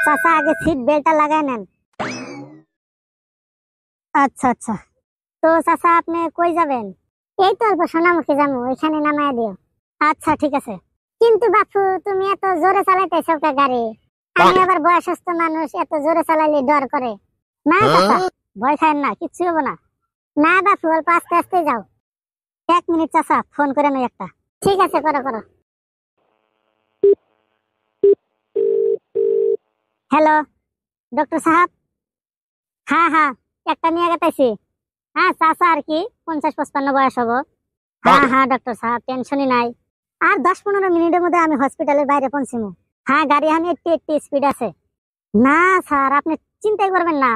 চাচা আগে সিট বেল্টটা লাগাই নেন। আচ্ছা আচ্ছা, তো চাচা আপনি কই যাবেন? এই তো অল্প সোনামুখী যাবো, ওইখানে নামায় দিও। আচ্ছা ঠিক আছে। কিন্তু বাপু তুমি এত জোরে চালাইতেছো কে গাড়ি? আমি আবার বয়সস্থ মানুষ, এত জোরে চালাইলে ডর করে। না চাচা, ভয় খায়েন না, কিচ্ছু হবো না। না বাপু, অল্প আস্তে আস্তে যাও। 1 মিনিট চাচা, ফোন করে নেই একটা। ঠিক আছে, করো করো। হ্যালো, ডক্টর সাহেব। হ্যাঁ হ্যাঁ, একটা নিয়ে গেতেছি। হ্যাঁ চাচা আর কি 50-55 বয়স হবো। হ্যাঁ হ্যাঁ ডক্টর সাহেব, টেনশনই নাই। আর 10-15 মিনিটের মধ্যে আমি হসপিটালের বাইরে পৌঁছিমু। হ্যাঁ গাড়ি আমি 80 স্পিড আছে। না স্যার, আপনি চিন্তাই করবেন না।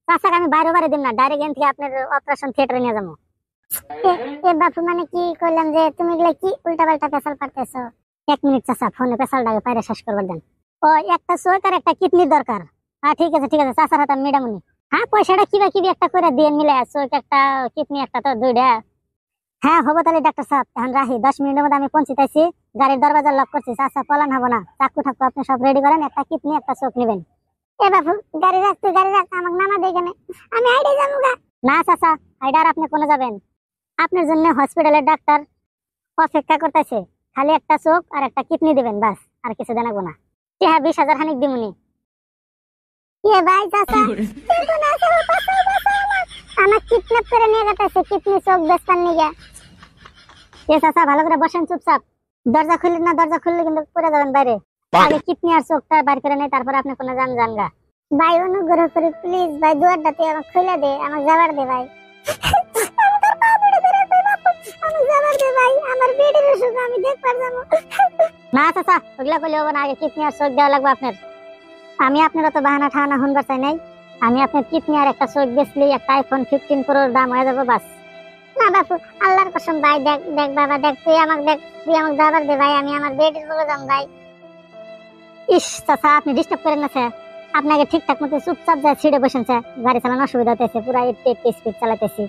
চাচাকে আমি বাইরে বাইরে দিন না, ডাইরেক্ট এখান থেকে আপনার অপারেশন থিয়েটারে নিয়ে যাবো। এ বাপু, মানে কি কইলাম যে তুমি এগুলা কি উল্টা পাল্টা পেশাল পারতেছো? 1 মিনিট চাচা, ফোনে পেশালটাকে বাইরে শেষ করবার দেন। ও একটা চোখ আর একটা কিডনির দরকার। হ্যাঁ ঠিক আছে ঠিক আছে, চাচার হাতে মেডামুনি। হ্যাঁ পয়সাটা কিবা কিবি একটা করে দিয়ে মিলে, চোখ একটা কিডনি একটা, তো দুইটা। হ্যাঁ হবো তাহলে ডাক্তার সাহেব, এখন রাখি। 10 মিনিটের মধ্যে আমি পৌঁছিতেছি। গাড়ির দরজা লক করছি। চাচা পলান হবো না, চাকু ঠাকু আপনি সব রেডি করেন, একটা কিডনি একটা চোখ নেবেন। এ বাপু, গাড়ি রাখ, তুই গাড়ি রাখ, আমাকে নামা দে এখানে, আমি আইডে যাবো গা। না চাচা, আইডার আপনি কোনে যাবেন? আপনার জন্য হসপিটালের ডাক্তার অপেক্ষা করতেছে। খালি একটা চোখ আর একটা কিডনি দিবেন, বাস, আর কিছু জানাবো না। হ্যাঁ 20,000 হানিক দিমুনি। এ ভাই চাচা, আমার কিডন্যাপ করে নিয়ে গেছে, কিডনি চোখ বেচতার নিয়ে। এ চাচা ভালো করে বসেন চুপচাপ। দরজা খুললেন না, দরজা খুললে কিন্তু পড়ে যাবেন বাইরে। আগে কিডনি আর চোখটা বাইর করে নেই, তারপর আপনি কোনো জানগা। ভাই অনুগ্রহ করে প্লিজ ভাই, দুয়ারটাতে আমাকে খুলে দে, আমাকে যাবার দে ভাই। আমি যাবার দে ভাই, আমার বেডের অসুখ, আমি দেখবার যাবো। না চাচা, ওগুলা করলে হবে না, আগে কিডনি আর চোখ দেওয়া লাগবে আপনার। আমি আপনার অত বাহানা ঠাহানা শুনবার চাই নাই। আমি আপনার কিডনি আর একটা চোখ বেচলি একটা iPhone 15 Pro দাম হয়ে যাবে, বাস। না বাপু, আল্লাহর কসম ভাই, দেখ দেখ বাবা, দেখ তুই আমাকে, দেখ তুই আমাকে যাবার দে ভাই, আমি আমার বেডের বলে যাম ভাই। ইস চাচা, আপনি ডিস্টার্ব করেন না স্যার। আপনাকে ঠিকঠাক মতো চুপচাপ যায় ছিড়ে বসেন স্যার, গাড়ি চালানো অসুবিধা হতেছে, পুরো 80 স্পিড চালাতেছি।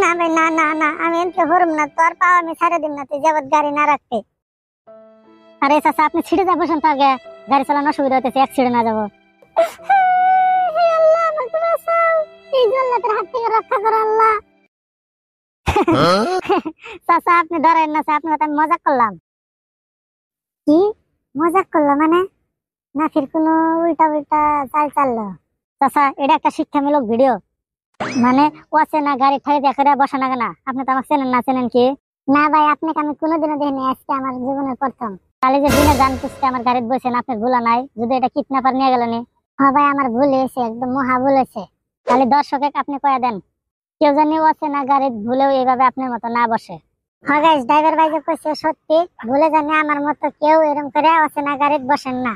না ভাই, না না না, আমি এনকে হরম না, তোর পাও আমি ছাড়ে দিম না, তুই যাবত গাড়ি না রাখতে। আরে চাচা, আপনি ছিড়ে যায় বসেন তো আগে, গাড়ি চালানো অসুবিধা হতেছে, অ্যাক্সিডেন্ট না যাবো। হে আল্লাহ, আমাকে বাঁচাও, এই জল্লাদের হাত থেকে রক্ষা করো আল্লাহ। চাচা আপনি ডরেন না স্যার, আপনার আমি মজাক করলাম। কি মজাক করলো মানে? না ফির কোনো উল্টা উল্টা চাল চাললো? চাচা এটা একটা শিক্ষামূলক ভিডিও, মানে ও আছে না গাড়ি ঠাড়ি দেখে বসা না কেনা। আপনি তো আমাকে চেনেন না, চেনেন কি? না ভাই, আপনাকে আমি কোনোদিনও দেখিনি, আজকে আমার জীবনের প্রথম। তাহলে যে দিনে জান পুষতে আমার গাড়িতে বসেন, আপনার ভুলা নাই? যদি এটা কিডন্যাপার নিয়ে গেল নি? হ্যাঁ ভাই, আমার ভুল হয়েছে, একদম মহা ভুল হয়েছে। তাহলে দর্শকে আপনি কয়ে দেন, কেউ জানি ও আছে না গাড়িতে ভুলেও এইভাবে আপনার মতো না বসে। হ্যাঁ গাইস, ড্রাইভার ভাই যে কইছে সত্যি, ভুলে জানি আমার মতো কেউ এরকম করে আছে না গাড়িতে বসেন না।